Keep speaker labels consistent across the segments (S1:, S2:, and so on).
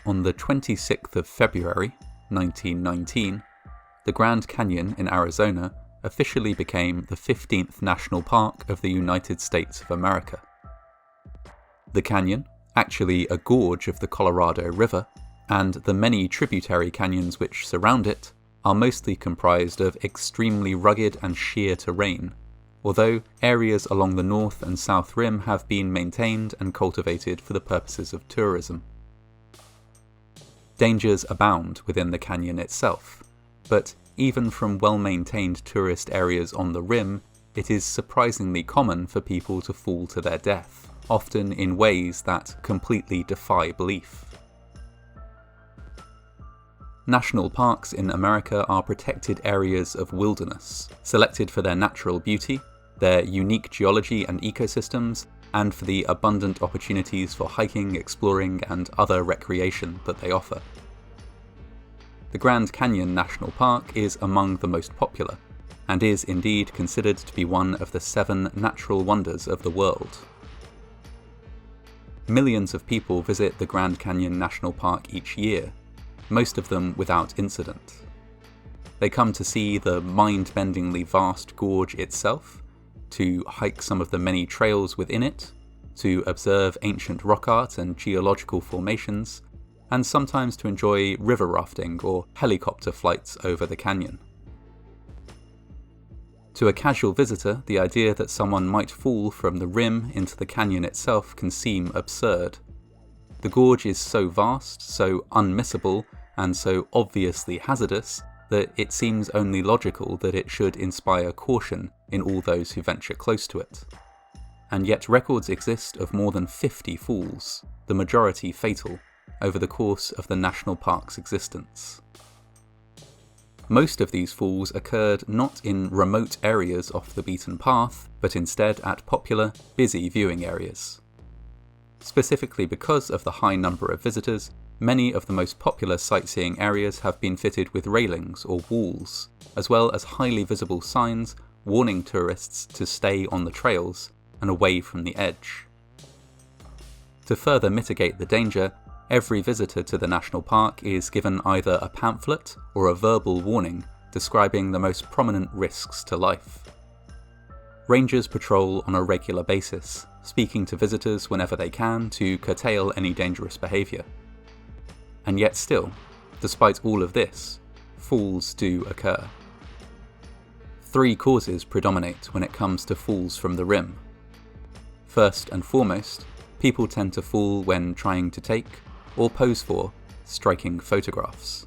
S1: On the 26th of February, 1919, the Grand Canyon in Arizona officially became the 15th national park of the United States of America. The canyon, actually a gorge of the Colorado River, and the many tributary canyons which surround it, are mostly comprised of extremely rugged and sheer terrain, although areas along the north and south rim have been maintained and cultivated for the purposes of tourism. Dangers abound within the canyon itself, but even from well-maintained tourist areas on the rim, it is surprisingly common for people to fall to their death, often in ways that completely defy belief. National parks in America are protected areas of wilderness, selected for their natural beauty, their unique geology and ecosystems, and for the abundant opportunities for hiking, exploring, and other recreation that they offer. The Grand Canyon National Park is among the most popular, and is indeed considered to be one of the 7 natural wonders of the world. Millions of people visit the Grand Canyon National Park each year, most of them without incident. They come to see the mind-bendingly vast gorge itself, to hike some of the many trails within it, to observe ancient rock art and geological formations, and sometimes to enjoy river rafting or helicopter flights over the canyon. To a casual visitor, the idea that someone might fall from the rim into the canyon itself can seem absurd. The gorge is so vast, so unmissable, and so obviously hazardous that it seems only logical that it should inspire caution in all those who venture close to it. And yet records exist of more than 50 falls, the majority fatal, over the course of the national park's existence. Most of these falls occurred not in remote areas off the beaten path, but instead at popular, busy viewing areas. Specifically because of the high number of visitors, many of the most popular sightseeing areas have been fitted with railings or walls, as well as highly visible signs warning tourists to stay on the trails and away from the edge. To further mitigate the danger, every visitor to the national park is given either a pamphlet or a verbal warning describing the most prominent risks to life. Rangers patrol on a regular basis, speaking to visitors whenever they can to curtail any dangerous behaviour. And yet still, despite all of this, falls do occur. 3 causes predominate when it comes to falls from the rim. First and foremost, people tend to fall when trying to take, or pose for, striking photographs.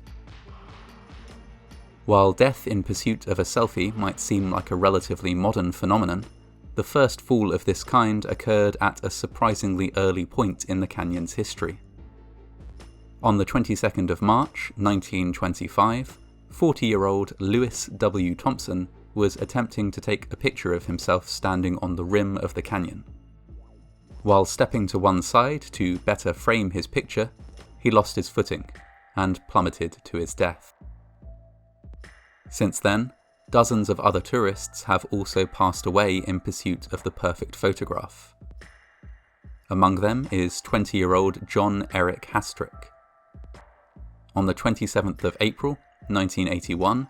S1: While death in pursuit of a selfie might seem like a relatively modern phenomenon, the first fall of this kind occurred at a surprisingly early point in the canyon's history. On the 22nd of March, 1925, 40-year-old Lewis W. Thompson was attempting to take a picture of himself standing on the rim of the canyon. While stepping to one side to better frame his picture, he lost his footing and plummeted to his death. Since then, dozens of other tourists have also passed away in pursuit of the perfect photograph. Among them is 20-year-old John Eric Hastrick. On the 27th of April, 1981,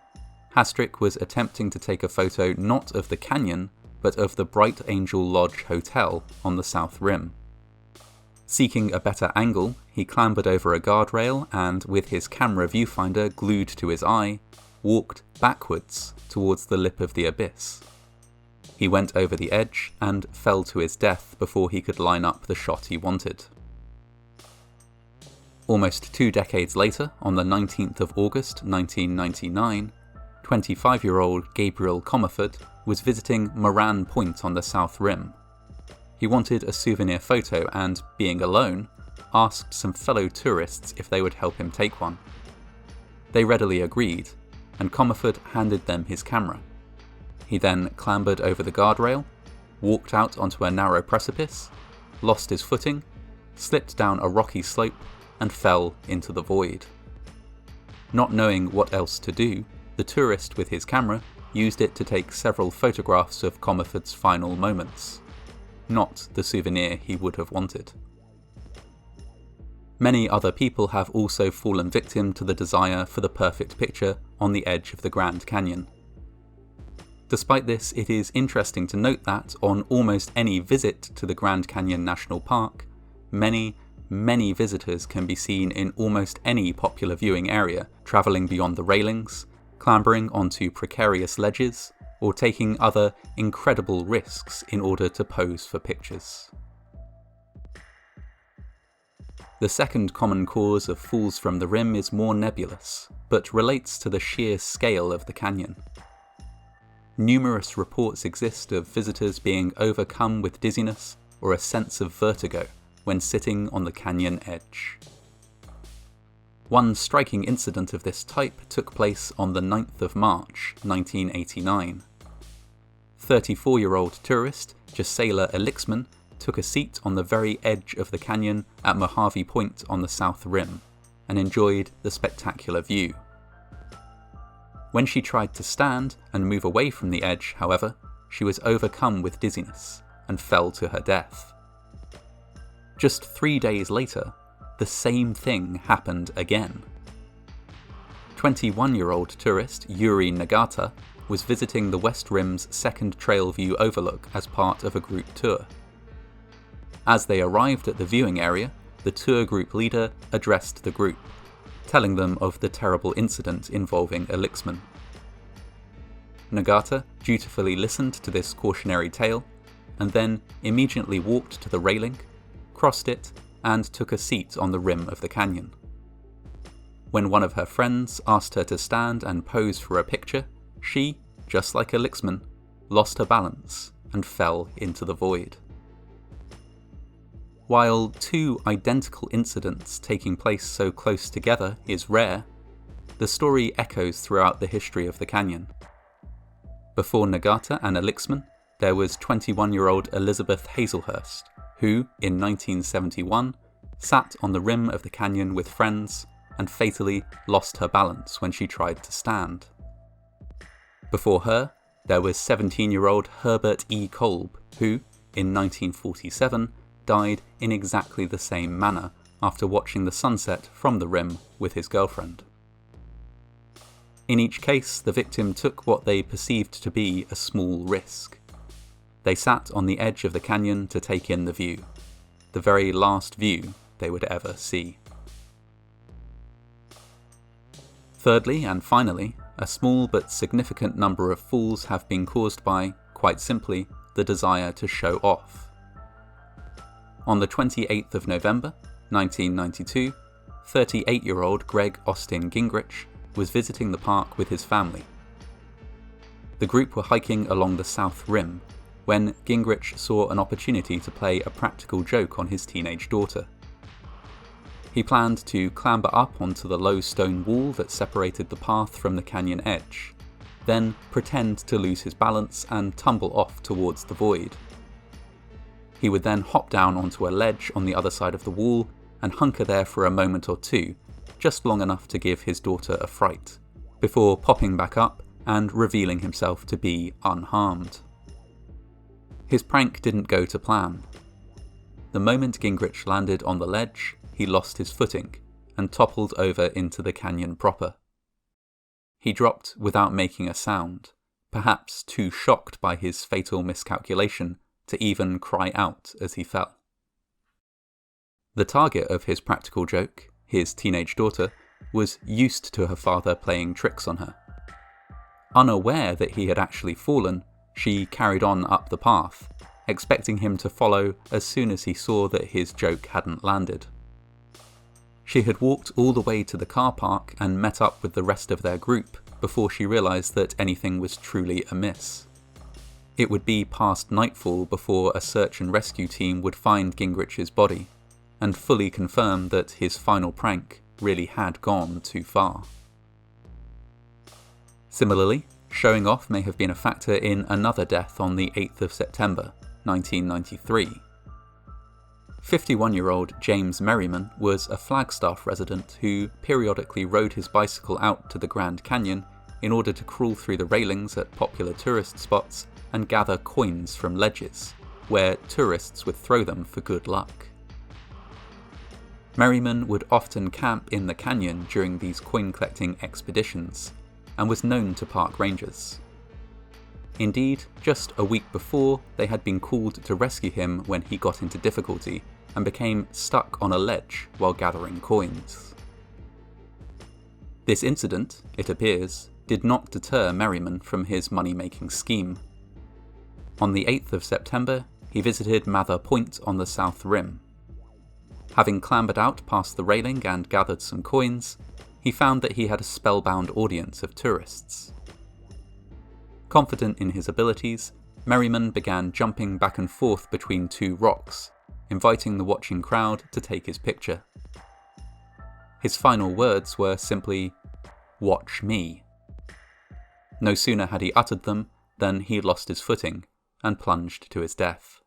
S1: Hastrick was attempting to take a photo not of the canyon, but of the Bright Angel Lodge Hotel on the south rim. Seeking a better angle, he clambered over a guardrail and, with his camera viewfinder glued to his eye, walked backwards towards the lip of the abyss. He went over the edge and fell to his death before he could line up the shot he wanted. Almost 2 decades later, on the 19th of August 1999, 25-year-old Gabriel Comerford was visiting Moran Point on the south rim. He wanted a souvenir photo and, being alone, asked some fellow tourists if they would help him take one. They readily agreed, and Comerford handed them his camera. He then clambered over the guardrail, walked out onto a narrow precipice, lost his footing, slipped down a rocky slope, and fell into the void. Not knowing what else to do, the tourist with his camera used it to take several photographs of Comerford's final moments. Not the souvenir he would have wanted. Many other people have also fallen victim to the desire for the perfect picture on the edge of the Grand Canyon. Despite this, it is interesting to note that on almost any visit to the Grand Canyon National Park, many visitors can be seen in almost any popular viewing area, travelling beyond the railings, clambering onto precarious ledges, or taking other incredible risks in order to pose for pictures. The second common cause of falls from the rim is more nebulous, but relates to the sheer scale of the canyon. Numerous reports exist of visitors being overcome with dizziness or a sense of vertigo when sitting on the canyon edge. One striking incident of this type took place on the 9th of March, 1989. 34-year-old tourist Gisela Elixman took a seat on the very edge of the canyon at Mojave Point on the south rim and enjoyed the spectacular view. When she tried to stand and move away from the edge, however, she was overcome with dizziness and fell to her death. Just 3 days later, the same thing happened again. 21-year-old tourist Yuri Nagata was visiting the West Rim's second trail view overlook as part of a group tour. As they arrived at the viewing area, the tour group leader addressed the group, telling them of the terrible incident involving Elixman. Nagata dutifully listened to this cautionary tale, and then immediately walked to the railing, crossed it, and took a seat on the rim of the canyon. When one of her friends asked her to stand and pose for a picture, she, just like Elixman, lost her balance and fell into the void. While two identical incidents taking place so close together is rare, the story echoes throughout the history of the canyon. Before Nagata and Elixman, there was 21-year-old Elizabeth Hazelhurst, who, in 1971, sat on the rim of the canyon with friends and fatally lost her balance when she tried to stand. Before her, there was 17-year-old Herbert E. Kolb, who, in 1947, died in exactly the same manner after watching the sunset from the rim with his girlfriend. In each case, the victim took what they perceived to be a small risk. They sat on the edge of the canyon to take in the view, the very last view they would ever see. Thirdly, and finally, a small but significant number of falls have been caused by, quite simply, the desire to show off. On the 28th of November, 1992, 38-year-old Greg Austin Gingrich was visiting the park with his family. The group were hiking along the south rim when Gingrich saw an opportunity to play a practical joke on his teenage daughter. He planned to clamber up onto the low stone wall that separated the path from the canyon edge, then pretend to lose his balance and tumble off towards the void. He would then hop down onto a ledge on the other side of the wall and hunker there for a moment or two, just long enough to give his daughter a fright, before popping back up and revealing himself to be unharmed. His prank didn't go to plan. The moment Gingrich landed on the ledge, he lost his footing and toppled over into the canyon proper. He dropped without making a sound, perhaps too shocked by his fatal miscalculation to even cry out as he fell. The target of his practical joke, his teenage daughter, was used to her father playing tricks on her. Unaware that he had actually fallen, she carried on up the path, expecting him to follow as soon as he saw that his joke hadn't landed. She had walked all the way to the car park and met up with the rest of their group before she realised that anything was truly amiss. It would be past nightfall before a search and rescue team would find Gingrich's body, and fully confirm that his final prank really had gone too far. Similarly, showing off may have been a factor in another death on the 8th of September, 1993. 51-year-old James Merriman was a Flagstaff resident who periodically rode his bicycle out to the Grand Canyon in order to crawl through the railings at popular tourist spots and gather coins from ledges, where tourists would throw them for good luck. Merriman would often camp in the canyon during these coin-collecting expeditions, and was known to park rangers. Indeed, just a week before, they had been called to rescue him when he got into difficulty and became stuck on a ledge while gathering coins. This incident, it appears, did not deter Merriman from his money-making scheme. On the 8th of September, he visited Mather Point on the South Rim. Having clambered out past the railing and gathered some coins, he found that he had a spellbound audience of tourists. Confident in his abilities, Merriman began jumping back and forth between two rocks, inviting the watching crowd to take his picture. His final words were simply, "Watch me." No sooner had he uttered them than he lost his footing and plunged to his death.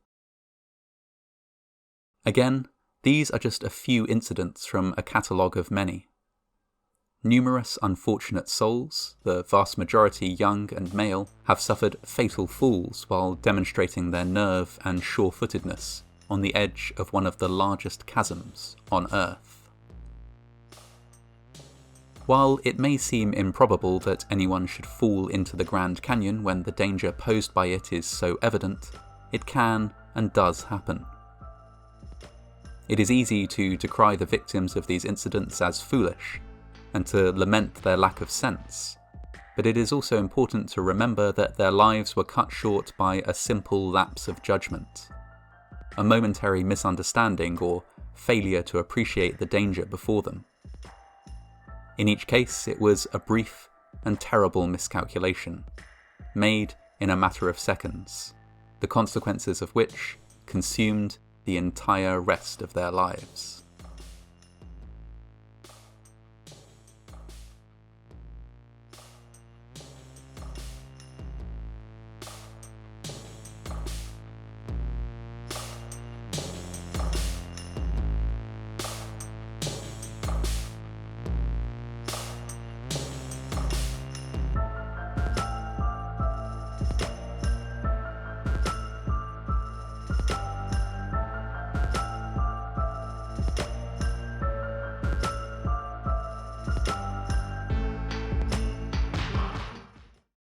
S1: Again, these are just a few incidents from a catalogue of many. Numerous unfortunate souls, the vast majority young and male, have suffered fatal falls while demonstrating their nerve and sure-footedness on the edge of one of the largest chasms on Earth. While it may seem improbable that anyone should fall into the Grand Canyon when the danger posed by it is so evident, it can and does happen. It is easy to decry the victims of these incidents as foolish, and to lament their lack of sense, but it is also important to remember that their lives were cut short by a simple lapse of judgment, a momentary misunderstanding or failure to appreciate the danger before them. In each case, it was a brief and terrible miscalculation, made in a matter of seconds, the consequences of which consumed the entire rest of their lives.